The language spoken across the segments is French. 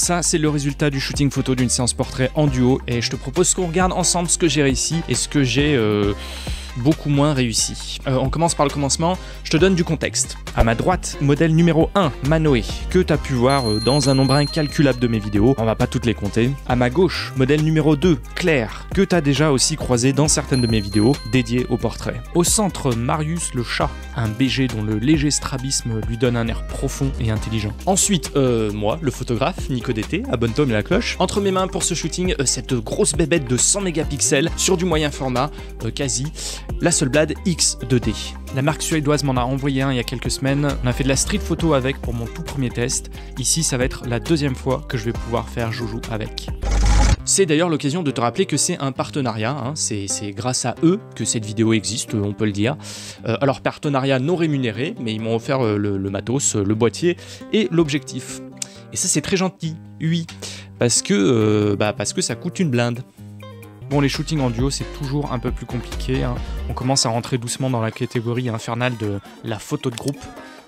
ça c'est le résultat du shooting photo d'une séance portrait en duo et je te propose qu'on regarde ensemble ce que j'ai réussi et ce que j'ai beaucoup moins réussi. On commence par le commencement, je te donne du contexte. À ma droite, modèle numéro 1, Manoé, que tu as pu voir dans un nombre incalculable de mes vidéos, on va pas toutes les compter. À ma gauche, modèle numéro 2, Claire, que tu as déjà aussi croisé dans certaines de mes vidéos dédiées au portrait. Au centre, Marius le chat, un BG dont le léger strabisme lui donne un air profond et intelligent. Ensuite, moi, le photographe, Nico DT, abonne-toi et la cloche. Entre mes mains pour ce shooting, cette grosse bébête de 100 mégapixels sur du moyen format, quasi, l'Hasselblad X2D. La marque suédoise m'en a envoyé un il y a quelques semaines. On a fait de la street photo avec pour mon tout premier test. Ici, ça va être la deuxième fois que je vais pouvoir faire joujou avec. C'est d'ailleurs l'occasion de te rappeler que c'est un partenariat, hein. C'est grâce à eux que cette vidéo existe, on peut le dire. Alors partenariat non rémunéré, mais ils m'ont offert le matos, le boîtier et l'objectif. Et ça c'est très gentil, oui, parce que ça coûte une blinde. Bon, les shootings en duo, c'est toujours un peu plus compliqué, hein. On commence à rentrer doucement dans la catégorie infernale de la photo de groupe.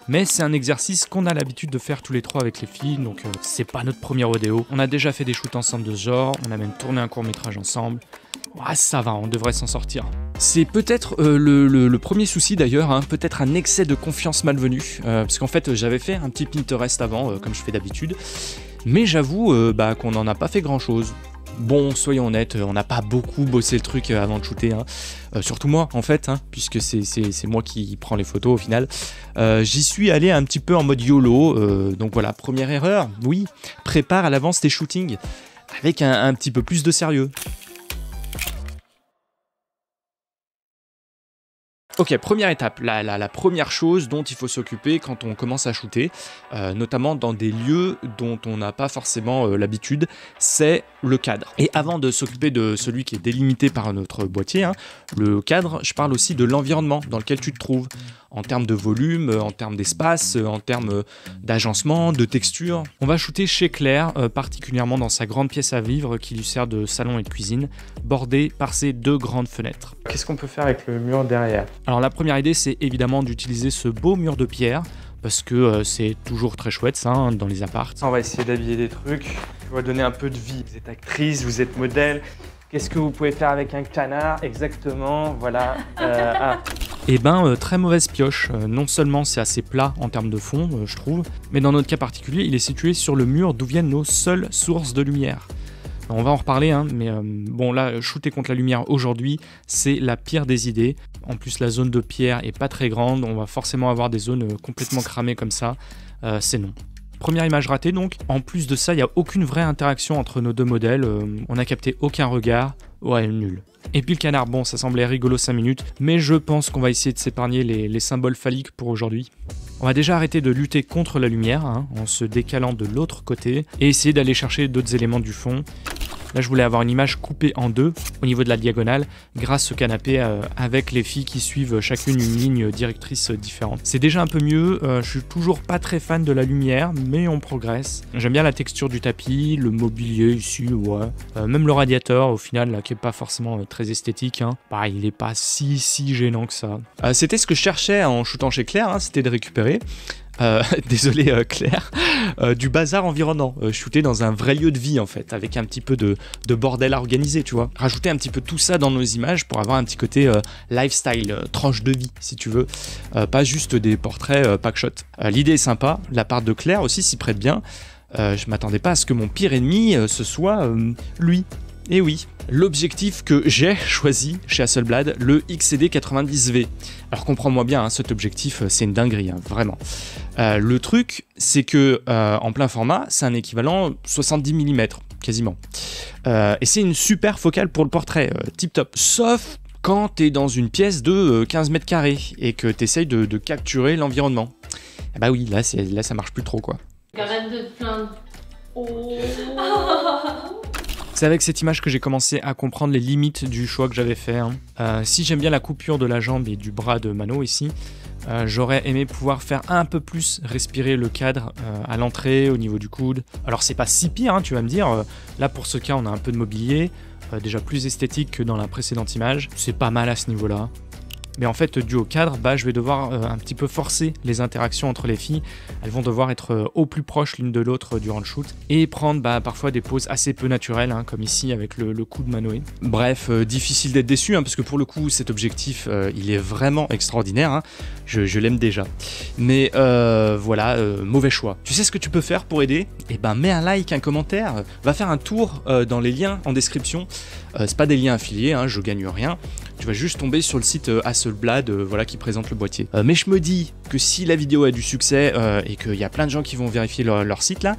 Mais c'est un exercice qu'on a l'habitude de faire tous les trois avec les filles, donc c'est pas notre premier rodéo. On a déjà fait des shoots ensemble de ce genre, on a même tourné un court-métrage ensemble. Ouais, ça va, on devrait s'en sortir. C'est peut-être le premier souci d'ailleurs, hein, peut-être un excès de confiance malvenue. Parce qu'en fait, j'avais fait un petit Pinterest avant, comme je fais d'habitude. Mais j'avoue qu'on n'en a pas fait grand-chose. Bon, soyons honnêtes, on n'a pas beaucoup bossé le truc avant de shooter, hein. Surtout moi en fait, hein, puisque c'est moi qui prends les photos au final. J'y suis allé un petit peu en mode YOLO, donc voilà, première erreur, oui, prépare à l'avance tes shootings avec un petit peu plus de sérieux. Ok, première étape, la première chose dont il faut s'occuper quand on commence à shooter, notamment dans des lieux dont on n'a pas forcément l'habitude, c'est le cadre. Et avant de s'occuper de celui qui est délimité par notre boîtier, hein, le cadre, je parle aussi de l'environnement dans lequel tu te trouves, en termes de volume, en termes d'espace, en termes d'agencement, de texture. On va shooter chez Claire, particulièrement dans sa grande pièce à vivre qui lui sert de salon et de cuisine, bordée par ses deux grandes fenêtres. Qu'est-ce qu'on peut faire avec le mur derrière ? Alors la première idée, c'est évidemment d'utiliser ce beau mur de pierre, parce que c'est toujours très chouette ça, hein, dans les apparts. On va essayer d'habiller des trucs, on va donner un peu de vie. Vous êtes actrice, vous êtes modèle, qu'est-ce que vous pouvez faire avec un canard exactement, voilà. Eh ben, très mauvaise pioche. Non seulement c'est assez plat en termes de fond, je trouve, mais dans notre cas particulier, il est situé sur le mur d'où viennent nos seules sources de lumière. On va en reparler, hein, mais bon là, shooter contre la lumière aujourd'hui, c'est la pire des idées. En plus, la zone de pierre est pas très grande, on va forcément avoir des zones complètement cramées comme ça, c'est non. Première image ratée donc. En plus de ça, il n'y a aucune vraie interaction entre nos deux modèles, on n'a capté aucun regard, ouais, nul. Et puis le canard, bon, ça semblait rigolo 5 minutes, mais je pense qu'on va essayer de s'épargner les symboles phalliques pour aujourd'hui. On va déjà arrêter de lutter contre la lumière, hein, en se décalant de l'autre côté, et essayer d'aller chercher d'autres éléments du fond. Là, je voulais avoir une image coupée en deux, au niveau de la diagonale, grâce au canapé, avec les filles qui suivent chacune une ligne directrice différente. C'est déjà un peu mieux, je suis toujours pas très fan de la lumière, mais on progresse. J'aime bien la texture du tapis, le mobilier ici, ouais. Même le radiateur, au final, là, qui est pas forcément très esthétique, hein. Bah, il est pas si gênant que ça. C'était ce que je cherchais en shootant chez Claire, hein, c'était de récupérer. Désolé Claire, du bazar environnant, shooter dans un vrai lieu de vie en fait, avec un petit peu de bordel à organiser, tu vois. Rajouter un petit peu tout ça dans nos images pour avoir un petit côté lifestyle, tranche de vie si tu veux, pas juste des portraits packshot. L'idée est sympa, la part de Claire aussi s'y prête bien, je m'attendais pas à ce que mon pire ennemi ce soit lui. Et oui, l'objectif que j'ai choisi chez Hasselblad, le XCD90V. Alors comprends-moi bien, hein, cet objectif c'est une dinguerie, hein, vraiment. Le truc c'est que en plein format, c'est un équivalent 70 mm, quasiment. Et c'est une super focale pour le portrait, tip top. Sauf quand t'es dans une pièce de 15 mètres carrés et que t'essayes de capturer l'environnement. Et bah oui, là ça marche plus trop quoi. Arrête de te plaindre. Oh. C'est avec cette image que j'ai commencé à comprendre les limites du choix que j'avais fait, hein. Si j'aime bien la coupure de la jambe et du bras de Mano ici, j'aurais aimé pouvoir faire un peu plus respirer le cadre à l'entrée, au niveau du coude. Alors c'est pas si pire, hein, tu vas me dire, là pour ce cas on a un peu de mobilier, déjà plus esthétique que dans la précédente image, c'est pas mal à ce niveau-là. Mais en fait, dû au cadre, bah, je vais devoir un petit peu forcer les interactions entre les filles. Elles vont devoir être au plus proche l'une de l'autre durant le shoot et prendre bah, parfois des poses assez peu naturelles, hein, comme ici avec le coup de Manoé. Bref, difficile d'être déçu, hein, parce que pour le coup, cet objectif, il est vraiment extraordinaire. Hein. Je l'aime déjà. Mais voilà, mauvais choix. Tu sais ce que tu peux faire pour aider? Eh ben, mets un like, un commentaire, va faire un tour dans les liens en description. C'est pas des liens affiliés, hein, je gagne rien. Tu vas juste tomber sur le site Hasselblad, voilà, qui présente le boîtier. Mais je me dis que si la vidéo a du succès et qu'il y a plein de gens qui vont vérifier leur site là,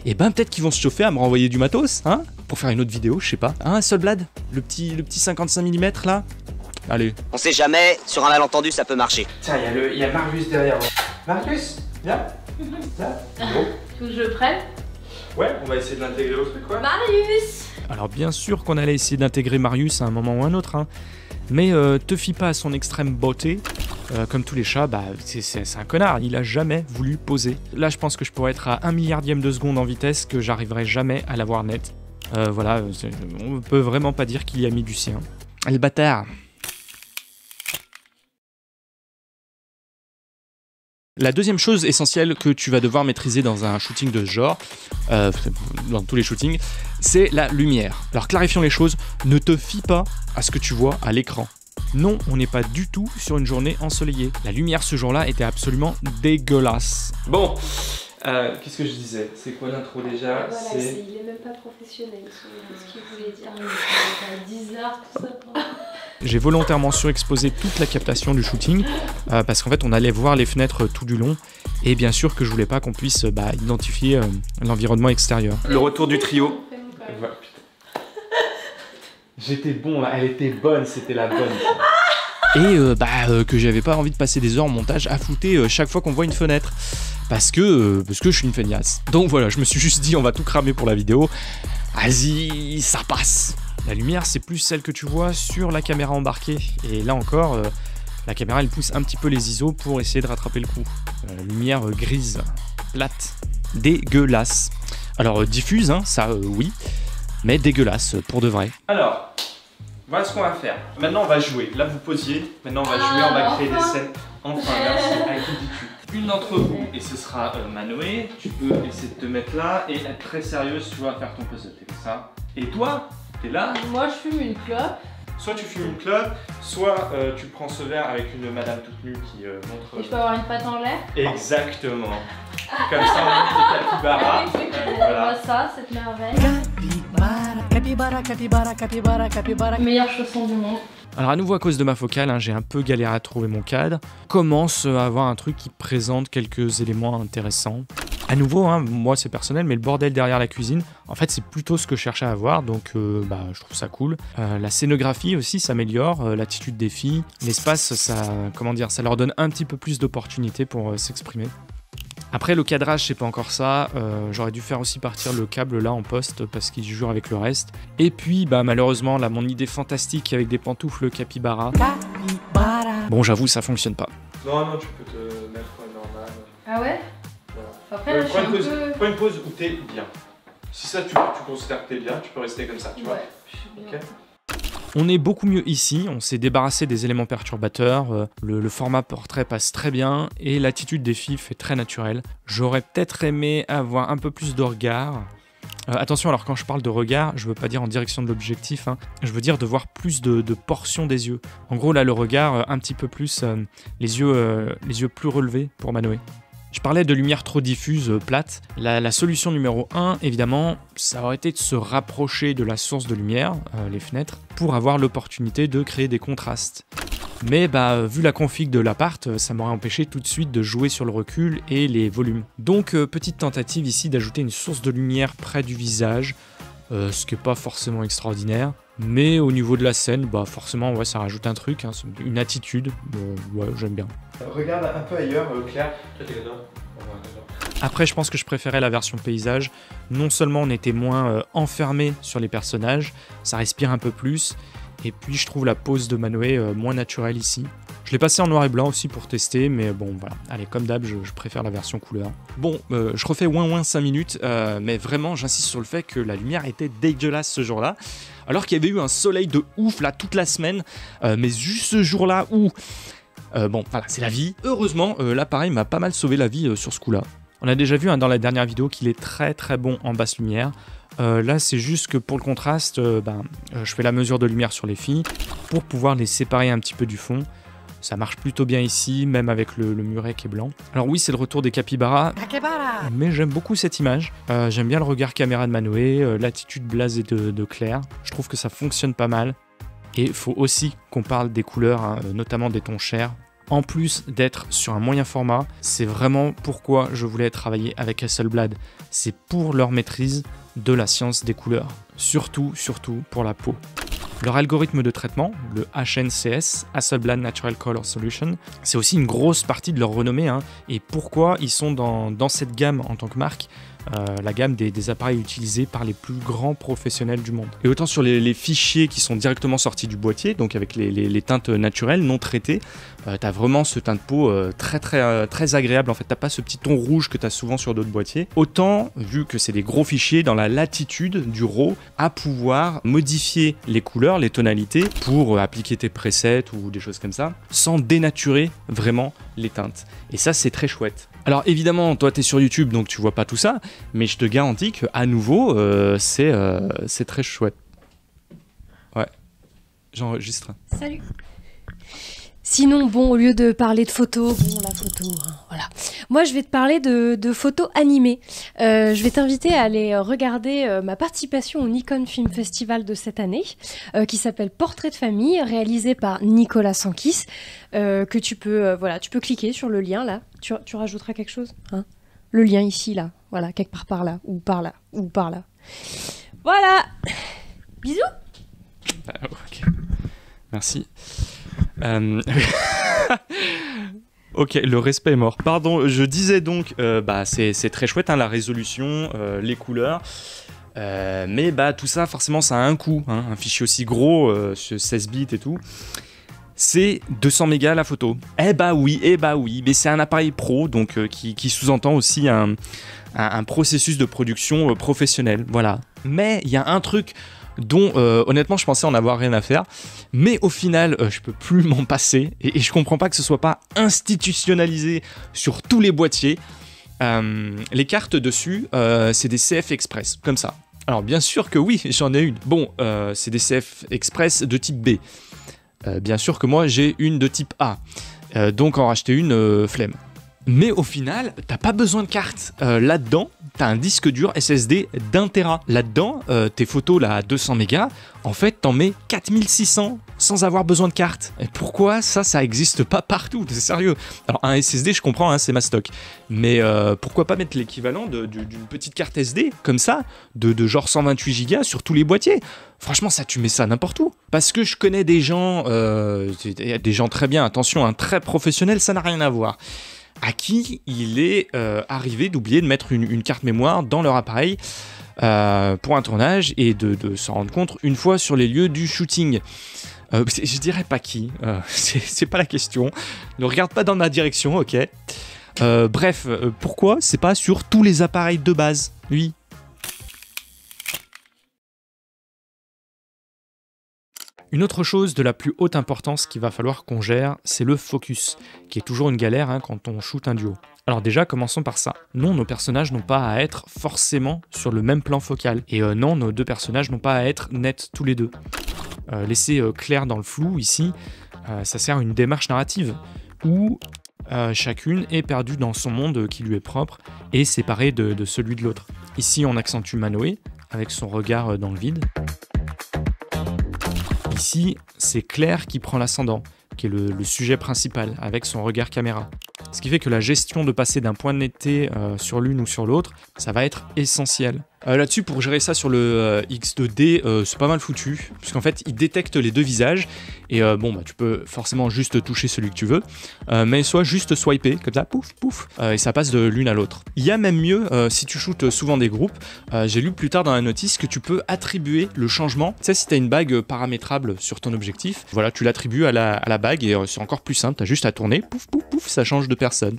et ben peut-être qu'ils vont se chauffer à me renvoyer du matos, hein, pour faire une autre vidéo, je sais pas. Hein, Hasselblad, le petit 55 mm là. Allez. On sait jamais, sur un malentendu ça peut marcher. Tiens, il y a Marius derrière moi. Marius, viens. Viens. Bon. Tu veux que je le prenne? Ouais, on va essayer de l'intégrer au truc, quoi. Marius! Alors bien sûr qu'on allait essayer d'intégrer Marius à un moment ou un autre, hein. Mais te fie pas à son extrême beauté. Comme tous les chats, bah, c'est un connard, il a jamais voulu poser. Là, je pense que je pourrais être à 1 milliardième de seconde en vitesse, que j'arriverai jamais à l'avoir net. Voilà, on peut vraiment pas dire qu'il y a mis du sien. Le bâtard. La deuxième chose essentielle que tu vas devoir maîtriser dans un shooting de ce genre, dans tous les shootings, c'est la lumière. Alors clarifions les choses, ne te fie pas à ce que tu vois à l'écran. Non, on n'est pas du tout sur une journée ensoleillée. La lumière ce jour-là était absolument dégueulasse. Bon, qu'est-ce que je disais? C'est quoi l'intro déjà? Voilà, il est même pas professionnel, ce qu'il voulait dire. Il est 10 heures, tout ça. J'ai volontairement surexposé toute la captation du shooting parce qu'en fait on allait voir les fenêtres tout du long et bien sûr que je voulais pas qu'on puisse identifier l'environnement extérieur. Le retour du trio. J'étais bon là, elle était bonne, c'était la bonne. Et que j'avais pas envie de passer des heures en montage à flouter chaque fois qu'on voit une fenêtre. Parce que je suis une feignasse. Donc voilà, je me suis juste dit on va tout cramer pour la vidéo. Vas-y, ça passe. La lumière, c'est plus celle que tu vois sur la caméra embarquée. Et là encore, la caméra, elle pousse un petit peu les ISO pour essayer de rattraper le coup. Lumière grise, plate, dégueulasse. Alors, diffuse, hein, ça, oui, mais dégueulasse, pour de vrai. Alors, voilà ce qu'on va faire. Maintenant, on va jouer. Là, vous posiez. Maintenant, on va jouer, on va créer des scènes. Enfin, merci. Avec qui dis-tu? Une d'entre vous, et ce sera Manoé, tu peux essayer de te mettre là et être très sérieuse, tu vas faire ton puzzle, t'es comme ça. Et toi, t'es là. Moi, je fume une clope. Soit tu fumes une clope, soit tu prends ce verre avec une madame toute nue qui montre... Et je peux avoir une patte en l'air? Exactement. Comme ça, on met des capybaras. Voilà ça, cette merveille. Capybara, capybara, capybara, capybara. Meilleure chanson du monde. Alors à nouveau à cause de ma focale, hein, j'ai un peu galéré à trouver mon cadre. Commence à avoir un truc qui présente quelques éléments intéressants. À nouveau, hein, moi c'est personnel, mais le bordel derrière la cuisine, en fait c'est plutôt ce que je cherchais à voir, donc je trouve ça cool. La scénographie aussi s'améliore, l'attitude des filles, l'espace, ça leur donne un petit peu plus d'opportunités pour s'exprimer. Après le cadrage c'est pas encore ça, j'aurais dû faire aussi partir le câble là en poste parce qu'il joue avec le reste. Et puis malheureusement là mon idée fantastique avec des pantoufles capybara. Bon j'avoue ça fonctionne pas. Non tu peux te mettre normal. Ah ouais? Voilà. Après là je suis un peu... Prends une pause où t'es bien. Si ça tu considères que t'es bien, tu peux rester comme ça, tu vois. Je suis bien. Okay. On est beaucoup mieux ici, on s'est débarrassé des éléments perturbateurs, le format portrait passe très bien et l'attitude des filles fait très naturelle. J'aurais peut-être aimé avoir un peu plus de regard. Attention, alors quand je parle de regard, je veux pas dire en direction de l'objectif, hein, je veux dire de voir plus de portions des yeux. En gros là le regard un petit peu plus, les yeux plus relevés pour Manoé. Je parlais de lumière trop diffuse, plate. La solution numéro 1, évidemment, ça aurait été de se rapprocher de la source de lumière, les fenêtres, pour avoir l'opportunité de créer des contrastes. Mais vu la config de l'appart, ça m'aurait empêché tout de suite de jouer sur le recul et les volumes. Donc petite tentative ici d'ajouter une source de lumière près du visage, ce qui n'est pas forcément extraordinaire. Mais au niveau de la scène, forcément, ouais, ça rajoute un truc, hein, une attitude, ouais, j'aime bien. Regarde un peu ailleurs, Claire. Toi, t'es là-dedans. Après, je pense que je préférais la version paysage. Non seulement on était moins enfermé sur les personnages, ça respire un peu plus, et puis je trouve la pose de Manoé moins naturelle ici. Je l'ai passé en noir et blanc aussi pour tester, mais bon voilà, allez comme d'hab, je préfère la version couleur. Bon, je refais ouin 5 minutes, mais vraiment j'insiste sur le fait que la lumière était dégueulasse ce jour-là, alors qu'il y avait eu un soleil de ouf là toute la semaine, mais juste ce jour-là où... bon voilà, c'est la vie. Heureusement, l'appareil m'a pas mal sauvé la vie sur ce coup-là. On a déjà vu dans la dernière vidéo qu'il est très bon en basse lumière. Là c'est juste que pour le contraste, je fais la mesure de lumière sur les filles pour pouvoir les séparer un petit peu du fond. Ça marche plutôt bien ici, même avec le muret qui est blanc. Alors oui, c'est le retour des capybaras, mais j'aime beaucoup cette image. J'aime bien le regard caméra de Manoé, l'attitude blasée de Claire. Je trouve que ça fonctionne pas mal. Et il faut aussi qu'on parle des couleurs, hein, notamment des tons chers. En plus d'être sur un moyen format, c'est vraiment pourquoi je voulais travailler avec Hasselblad. C'est pour leur maîtrise de la science des couleurs. Surtout pour la peau. Leur algorithme de traitement, le HNCS, Hasselblad Natural Color Solution, c'est aussi une grosse partie de leur renommée, hein, et pourquoi ils sont dans cette gamme en tant que marque, la gamme des appareils utilisés par les plus grands professionnels du monde. Et autant sur les fichiers qui sont directement sortis du boîtier, donc avec les teintes naturelles, non traitées, t'as vraiment ce teint de peau très agréable. En fait, t'as pas ce petit ton rouge que t'as souvent sur d'autres boîtiers. Autant, vu que c'est des gros fichiers, dans la latitude du RAW, à pouvoir modifier les couleurs, les tonalités, pour appliquer tes presets ou des choses comme ça, sans dénaturer vraiment les teintes. Et ça, c'est très chouette. Alors évidemment, toi t'es sur YouTube donc tu vois pas tout ça, mais je te garantis qu'à nouveau c'est très chouette. Ouais, j'enregistre. Salut. Sinon, bon, au lieu de parler de photos, bon, la photo, hein, voilà. Moi, je vais te parler de photos animées. Je vais t'inviter à aller regarder ma participation au Nikon Film Festival de cette année, qui s'appelle Portrait de famille, réalisé par Nicolas Sankis, que tu peux, voilà, tu peux cliquer sur le lien là. Tu rajouteras quelque chose, hein? Le lien ici, là, voilà, quelque part par là, ou par là, ou par là. Voilà. Bisous. Ok. Merci. Ok, le respect est mort. Pardon, je disais donc, c'est très chouette, hein, la résolution, les couleurs. Mais tout ça, forcément, ça a un coût. Hein, un fichier aussi gros, 16 bits et tout. C'est 200 mégas la photo. Eh bah oui, mais c'est un appareil pro, donc qui sous-entend aussi un processus de production professionnel. Voilà. Mais il y a un truc dont honnêtement je pensais en avoir rien à faire, mais au final je peux plus m'en passer, et je comprends pas que ce soit pas institutionnalisé sur tous les boîtiers. Les cartes dessus, c'est des CF Express, comme ça. Alors bien sûr que oui, j'en ai une. Bon, c'est des CF Express de type B. Bien sûr que moi j'ai une de type A, donc en racheter une, flemme. Mais au final, t'as pas besoin de carte. Là-dedans, t'as un disque dur SSD d'1 Tera. Là-dedans, tes photos là, à 200 mégas, en fait, t'en mets 4600 sans avoir besoin de carte. Et pourquoi ça existe pas partout? C'est sérieux. Alors, un SSD, je comprends, hein, c'est ma stock. Mais pourquoi pas mettre l'équivalent d'une petite carte SD, comme ça, de genre 128 Go sur tous les boîtiers? Franchement, ça, tu mets ça n'importe où. Parce que je connais des gens, des gens très bien, attention, hein, très professionnels, ça n'a rien à voir, à qui il est arrivé d'oublier de mettre une carte mémoire dans leur appareil pour un tournage et de s'en rendre compte une fois sur les lieux du shooting. Je dirais pas qui, c'est pas la question. Ne regarde pas dans ma direction, ok. Bref, pourquoi c'est pas sur tous les appareils de base, oui. Une autre chose de la plus haute importance qu'il va falloir qu'on gère, c'est le focus, qui est toujours une galère quand on shoot un duo. Alors déjà, commençons par ça. Non, nos personnages n'ont pas à être forcément sur le même plan focal. Et non, nos deux personnages n'ont pas à être nets tous les deux. Laisser Claire dans le flou, ici, ça sert à une démarche narrative, où chacune est perdue dans son monde qui lui est propre, et séparée de celui de l'autre. Ici, on accentue Manoé, avec son regard dans le vide. Ici, c'est Claire qui prend l'ascendant, qui est le sujet principal, avec son regard caméra. Ce qui fait que la gestion de passer d'un point de netteté sur l'une ou sur l'autre, ça va être essentiel. Là-dessus, pour gérer ça sur le X2D, c'est pas mal foutu, puisqu'en fait, il détecte les deux visages, et bon, bah, tu peux forcément juste toucher celui que tu veux, mais soit juste swiper, comme ça, pouf, pouf, et ça passe de l'une à l'autre. Il y a même mieux, si tu shootes souvent des groupes, j'ai lu plus tard dans la notice que tu peux attribuer le changement. Tu sais, si tu as une bague paramétrable sur ton objectif, voilà, tu l'attribues à la bague, et c'est encore plus simple, tu as juste à tourner, pouf, pouf, pouf, ça change de personne.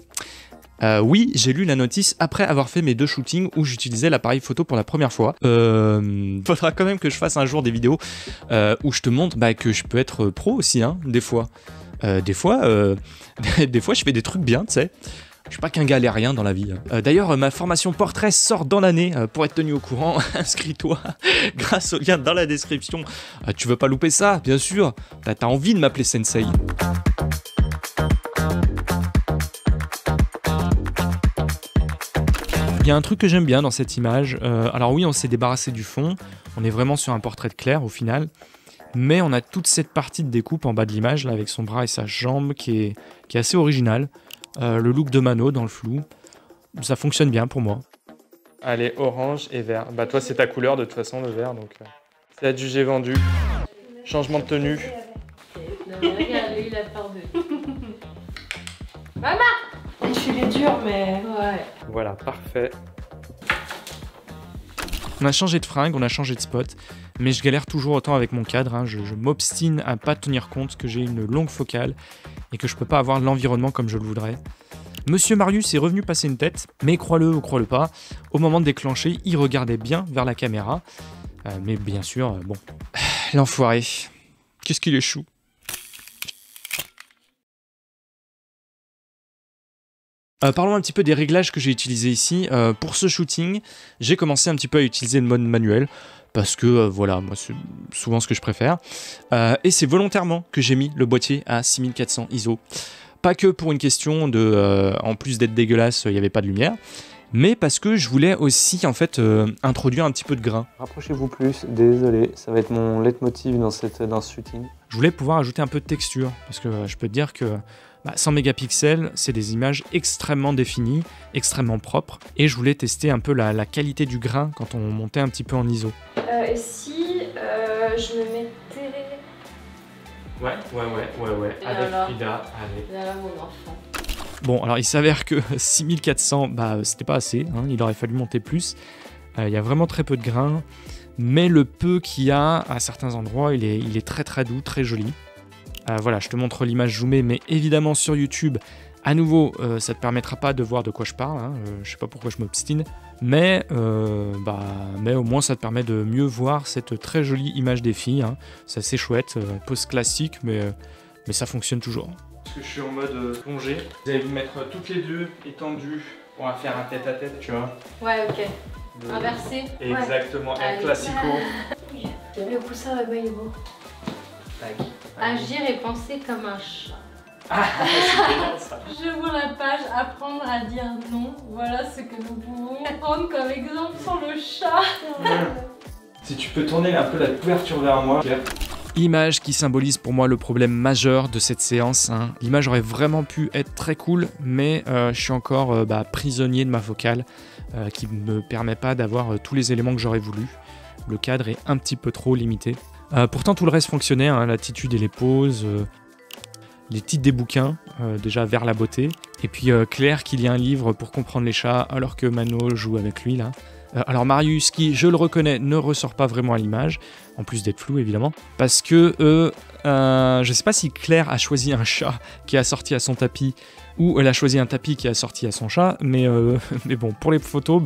Oui, j'ai lu la notice après avoir fait mes 2 shootings où j'utilisais l'appareil photo pour la première fois. Faudra quand même que je fasse un jour des vidéos où je te montre que je peux être pro aussi, hein, des fois. Des fois, je fais des trucs bien, tu sais. Je suis pas qu'un galérien dans la vie. D'ailleurs, ma formation portrait sort dans l'année. Pour être tenu au courant, inscris-toi grâce au lien dans la description. Tu veux pas louper ça, bien sûr. T'as envie de m'appeler Sensei. Il y a un truc que j'aime bien dans cette image. Alors oui, on s'est débarrassé du fond. On est vraiment sur un portrait de Claire au final. Mais on a toute cette partie de découpe en bas de l'image, là, avec son bras et sa jambe, qui est assez original. Le look de Mano dans le flou. Ça fonctionne bien pour moi. Allez, orange et vert. Bah toi, c'est ta couleur de toute façon, le vert. Donc c'est adjugé vendu. Changement de tenue. Non, mais regarde, lui, il a peur de... Maman! Je suis les durs, mais... Ouais. Voilà, parfait. On a changé de fringue, on a changé de spot, mais je galère toujours autant avec mon cadre. Hein. Je m'obstine à pas tenir compte que j'ai une longue focale et que je peux pas avoir l'environnement comme je le voudrais. Monsieur Marius est revenu passer une tête, mais crois-le ou crois-le pas, au moment de déclencher, il regardait bien vers la caméra. Mais bien sûr, bon... L'enfoiré. Qu'est-ce qu'il est chou. Parlons un petit peu des réglages que j'ai utilisés ici. Pour ce shooting, j'ai commencé un petit peu à utiliser le mode manuel parce que voilà, moi c'est souvent ce que je préfère. Et c'est volontairement que j'ai mis le boîtier à 6400 ISO. Pas que pour une question de, en plus d'être dégueulasse, il n'y avait pas de lumière, mais parce que je voulais aussi en fait introduire un petit peu de grain. Rapprochez-vous plus, désolé, ça va être mon leitmotiv dans ce shooting. Je voulais pouvoir ajouter un peu de texture parce que je peux te dire que 100 mégapixels, c'est des images extrêmement définies, extrêmement propres, et je voulais tester un peu la qualité du grain quand on montait un petit peu en ISO. Et si je me mettais... Ouais, avec Frida, allez. Là, mon enfant. Bon, alors il s'avère que 6400, c'était pas assez, hein, il aurait fallu monter plus. Il y a vraiment très peu de grain, mais le peu qu'il y a à certains endroits, il est très très doux, très joli. Voilà, je te montre l'image zoomée, mais évidemment sur YouTube, à nouveau, ça te permettra pas de voir de quoi je parle, hein, je sais pas pourquoi je m'obstine, mais au moins ça te permet de mieux voir cette très jolie image des filles, hein. C'est assez chouette, pose classique, mais ça fonctionne toujours. Parce que je suis en mode plongée, vous allez vous mettre toutes les deux étendues, on va faire un tête-à-tête, tu vois. Ouais, ok. Inversé. Exactement, un classico. Le coussin là-bas, il est beau. Tac. Agir et penser comme un chat. Ah, c'est génial ça. J'ouvre la page, apprendre à dire non. Voilà ce que nous pouvons prendre comme exemple sur le chat. Si tu peux tourner un peu la couverture vers moi. Image qui symbolise pour moi le problème majeur de cette séance. Hein. L'image aurait vraiment pu être très cool, mais je suis encore prisonnier de ma focale qui ne me permet pas d'avoir tous les éléments que j'aurais voulu. Le cadre est un petit peu trop limité. Pourtant tout le reste fonctionnait, hein, l'attitude et les poses, les titres des bouquins, déjà vers la beauté, et puis Claire qui lit un livre pour comprendre les chats alors que Mano joue avec lui là. Alors Marius qui, je le reconnais, ne ressort pas vraiment à l'image, en plus d'être flou évidemment, parce que je sais pas si Claire a choisi un chat qui a sorti à son tapis, ou elle a choisi un tapis qui a sorti à son chat, mais bon, pour les photos,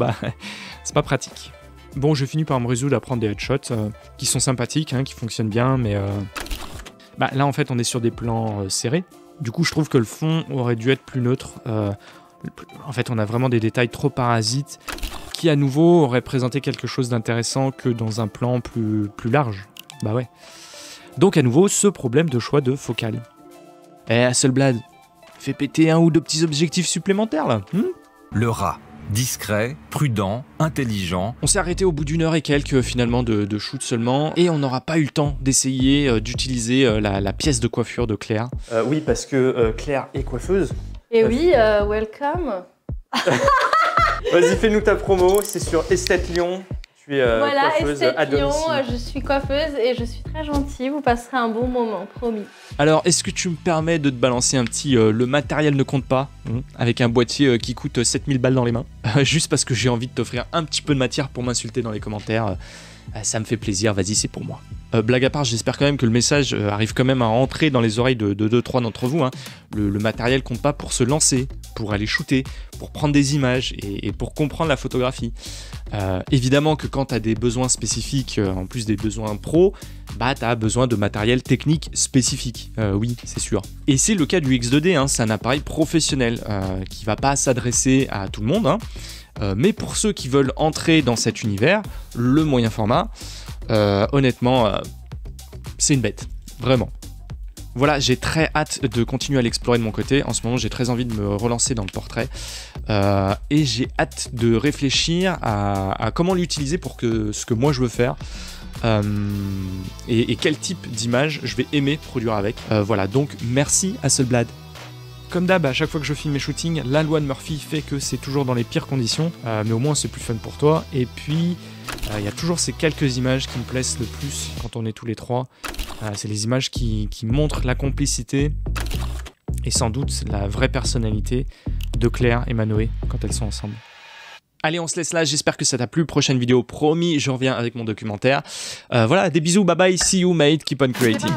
c'est pas pratique. Bon, je finis par me résoudre à prendre des headshots qui sont sympathiques, hein, qui fonctionnent bien, mais là en fait on est sur des plans serrés. Du coup je trouve que le fond aurait dû être plus neutre. En fait on a vraiment des détails trop parasites qui à nouveau auraient présenté quelque chose d'intéressant que dans un plan plus large. Bah ouais. Donc à nouveau ce problème de choix de focale. Hasselblad, fais péter un ou deux petits objectifs supplémentaires là. Le rat. Discret, prudent, intelligent. On s'est arrêté au bout d'une heure et quelques finalement de shoot seulement, et on n'aura pas eu le temps d'essayer d'utiliser la pièce de coiffure de Claire. Oui, parce que Claire est coiffeuse. Et oui, welcome. Vas-y, fais-nous ta promo, c'est sur Esthète Lyon. Tu es Voilà, coiffeuse à Estelle Pillon, domicile. je suis coiffeuse et je suis très gentille. Vous passerez un bon moment, promis. Alors, est-ce que tu me permets de te balancer un petit le matériel ne compte pas, avec un boîtier qui coûte 7000 balles dans les mains, juste parce que j'ai envie de t'offrir un petit peu de matière pour m'insulter dans les commentaires. Ça me fait plaisir, vas-y, c'est pour moi. Blague à part, j'espère quand même que le message arrive quand même à rentrer dans les oreilles de 2-3 d'entre vous. Hein. Le matériel compte pas pour se lancer, pour aller shooter, pour prendre des images et pour comprendre la photographie. Évidemment que quand tu as des besoins spécifiques, en plus des besoins pro, bah tu as besoin de matériel technique spécifique. Oui, c'est sûr. Et c'est le cas du X2D, hein. C'est un appareil professionnel qui va pas s'adresser à tout le monde. Hein. Mais pour ceux qui veulent entrer dans cet univers, le moyen format, honnêtement, c'est une bête, vraiment. Voilà, j'ai très hâte de continuer à l'explorer de mon côté. En ce moment, j'ai très envie de me relancer dans le portrait. Et j'ai hâte de réfléchir à comment l'utiliser pour ce que moi je veux faire. Et quel type d'image je vais aimer produire avec. Voilà, donc merci Hasselblad. Comme d'hab, à chaque fois que je filme mes shootings, la loi de Murphy fait que c'est toujours dans les pires conditions, mais au moins c'est plus fun pour toi. Et puis, il y a toujours ces quelques images qui me plaisent le plus quand on est tous les trois. C'est les images qui montrent la complicité et sans doute la vraie personnalité de Claire et Manoé quand elles sont ensemble. Allez, on se laisse là, j'espère que ça t'a plu. Prochaine vidéo, promis, je reviens avec mon documentaire. Voilà, des bisous, bye bye, see you mate, keep on creating.